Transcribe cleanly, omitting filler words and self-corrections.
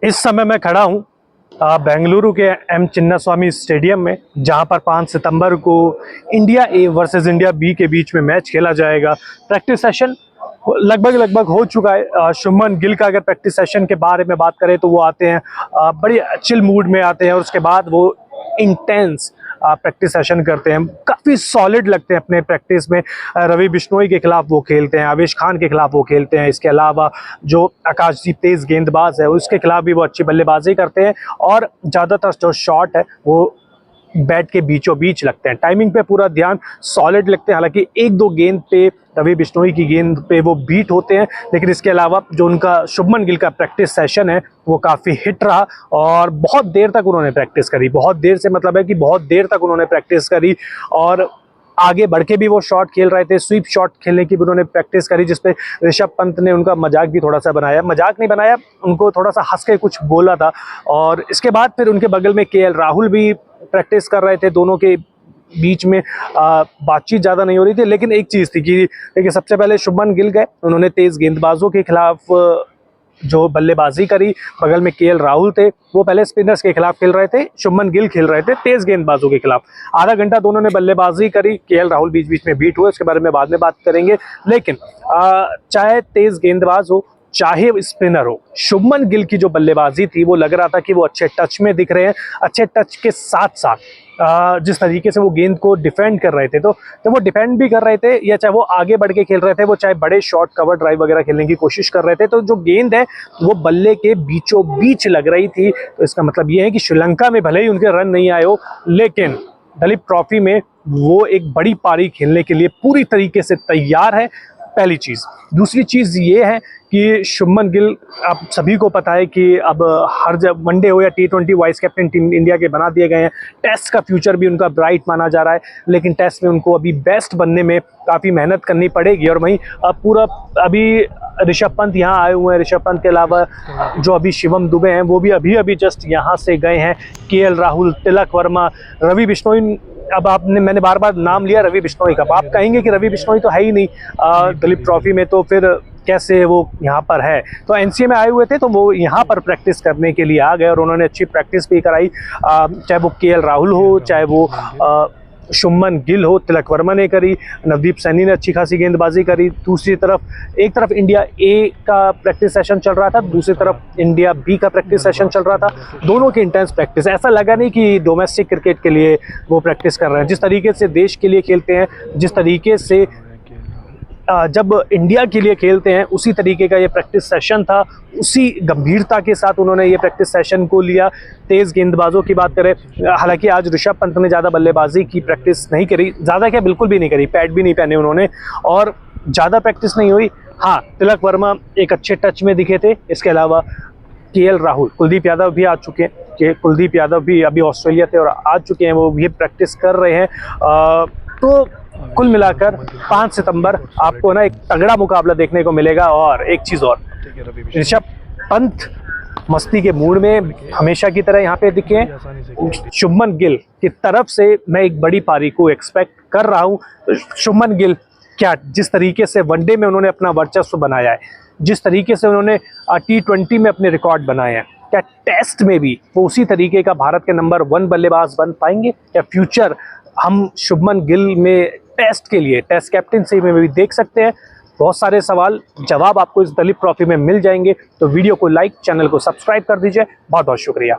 इस समय मैं खड़ा हूँ बेंगलुरु के एम चिन्नास्वामी स्टेडियम में, जहां पर 5 सितंबर को India A versus India B के बीच में मैच खेला जाएगा। प्रैक्टिस सेशन लगभग हो चुका है। शुभमन गिल का अगर प्रैक्टिस सेशन के बारे में बात करें तो वो आते हैं बड़ी चिल मूड में आते हैं और उसके बाद वो इंटेंस प्रैक्टिस सेशन करते हैं। काफ़ी सॉलिड लगते हैं अपने प्रैक्टिस में। रवि बिश्नोई के खिलाफ वो खेलते हैं, आवेश खान के खिलाफ वो खेलते हैं। इसके अलावा जो आकाशदीप तेज गेंदबाज है उसके खिलाफ भी वो अच्छी बल्लेबाजी करते हैं और ज़्यादातर जो शॉट है वो बैट के बीचों बीच लगते हैं। टाइमिंग पे पूरा ध्यान, सॉलिड लगते हैं। हालांकि एक दो गेंद पे रवि बिश्नोई की गेंद पे वो बीट होते हैं, लेकिन इसके अलावा जो उनका शुभमन गिल का प्रैक्टिस सेशन है वो काफ़ी हिट रहा और बहुत देर तक उन्होंने प्रैक्टिस करी। बहुत देर से मतलब है कि बहुत देर तक उन्होंने प्रैक्टिस करी और आगे बढ़ के भी वो शॉट खेल रहे थे। स्वीप शॉट खेलने की भी उन्होंने प्रैक्टिस करी, जिसपे ऋषभ पंत ने उनका मजाक भी थोड़ा सा बनाया। मजाक नहीं बनाया, उनको थोड़ा सा हंस के कुछ बोला था। और इसके बाद फिर उनके बगल में केएल राहुल भी प्रैक्टिस कर रहे थे। दोनों के बीच में बातचीत ज़्यादा नहीं हो रही थी, लेकिन एक चीज़ थी कि देखिए, सबसे पहले शुभमन गिल गए, उन्होंने तेज़ गेंदबाजों के खिलाफ जो बल्लेबाजी करी। बगल में केएल राहुल थे, वो पहले स्पिनर्स के खिलाफ खेल रहे थे, शुभमन गिल खेल रहे थे तेज गेंदबाजों के खिलाफ। आधा घंटा दोनों ने बल्लेबाजी करी। केएल राहुल बीच बीच में बीट हुए, उसके बारे में बाद में बात करेंगे। लेकिन चाहे तेज गेंदबाज हो चाहे स्पिनर हो, शुभमन गिल की जो बल्लेबाजी थी वो लग रहा था कि वो अच्छे टच में दिख रहे हैं। अच्छे टच के साथ साथ जिस तरीके से वो गेंद को डिफेंड कर रहे थे, तो वो डिफेंड भी कर रहे थे या चाहे वो आगे बढ़ के खेल रहे थे, वो चाहे बड़े शॉट कवर ड्राइव वगैरह खेलने की कोशिश कर रहे थे, तो जो गेंद है वो बल्ले के बीचों बीच लग रही थी। तो इसका मतलब ये है कि श्रीलंका में भले ही उनके रन नहीं आए हो, लेकिन दलीप ट्रॉफी में वो एक बड़ी पारी खेलने के लिए पूरी तरीके से तैयार है। पहली चीज़। दूसरी चीज़ ये है कि शुभमन गिल, आप सभी को पता है कि अब हर जब वनडे हो या T20 vice captain team India के बना दिए गए हैं। टेस्ट का फ्यूचर भी उनका ब्राइट माना जा रहा है, लेकिन टेस्ट में उनको अभी बेस्ट बनने में काफ़ी मेहनत करनी पड़ेगी। और वहीं अभी ऋषभ पंत यहाँ आए हुए हैं। ऋषभ पंत के अलावा जो अभी शिवम दुबे हैं वो भी अभी जस्ट यहाँ से गए हैं। केएल राहुल, तिलक वर्मा, रवि बिश्नोई। अब मैंने बार बार नाम लिया रवि बिश्नोई का, आप कहेंगे कि रवि बिश्नोई तो है ही नहीं दलीप ट्रॉफी में, तो फिर कैसे वो यहाँ पर है। तो एनसीए में आए हुए थे, तो वो यहाँ पर प्रैक्टिस करने के लिए आ गए और उन्होंने अच्छी प्रैक्टिस भी कराई। चाहे वो केएल राहुल हो, चाहे वो शुभमन गिल हो, तिलक वर्मा ने करी, नवदीप सैनी ने अच्छी खासी गेंदबाजी करी। दूसरी तरफ एक तरफ इंडिया ए का प्रैक्टिस सेशन चल रहा था, दूसरी तरफ इंडिया बी का प्रैक्टिस सेशन चल रहा था। दोनों की इंटेंस प्रैक्टिस, ऐसा लगा नहीं कि डोमेस्टिक क्रिकेट के लिए वो प्रैक्टिस कर रहे हैं। जिस तरीके से देश के लिए खेलते हैं, जिस तरीके से जब इंडिया के लिए खेलते हैं, उसी तरीके का ये प्रैक्टिस सेशन था। उसी गंभीरता के साथ उन्होंने ये प्रैक्टिस सेशन को लिया। तेज़ गेंदबाजों की बात करें, हालांकि आज ऋषभ पंत ने ज़्यादा बल्लेबाजी की प्रैक्टिस नहीं करी, ज़्यादा क्या बिल्कुल भी नहीं करी, पैड भी नहीं पहने उन्होंने और ज़्यादा प्रैक्टिस नहीं हुई। हाँ, तिलक वर्मा एक अच्छे टच में दिखे थे। इसके अलावा केएल राहुल, कुलदीप यादव भी आ चुके हैं, कि कुलदीप यादव भी अभी ऑस्ट्रेलिया थे और आ चुके हैं, वो भी प्रैक्टिस कर रहे हैं। तो कुल मिलाकर 5 सितंबर आपको ना एक तगड़ा मुकाबला देखने को मिलेगा। और एक चीज़ और, ऋषभ पंत मस्ती के मूड में हमेशा की तरह यहाँ पे दिखे हैं। शुभमन गिल की तरफ से मैं एक बड़ी पारी को एक्सपेक्ट कर रहा हूँ। शुभमन गिल क्या, जिस तरीके से वनडे में उन्होंने अपना वर्चस्व बनाया है, जिस तरीके से उन्होंने T20 में अपने रिकॉर्ड बनाए हैं, क्या टेस्ट में भी वो उसी तरीके का भारत के नंबर 1 बल्लेबाज बन पाएंगे? क्या फ्यूचर हम शुभमन गिल में टेस्ट के लिए, टेस्ट कैप्टनसी में भी देख सकते हैं? बहुत सारे सवाल जवाब आपको इस दलीप ट्रॉफी में मिल जाएंगे। तो वीडियो को लाइक, चैनल को सब्सक्राइब कर दीजिए। बहुत बहुत शुक्रिया।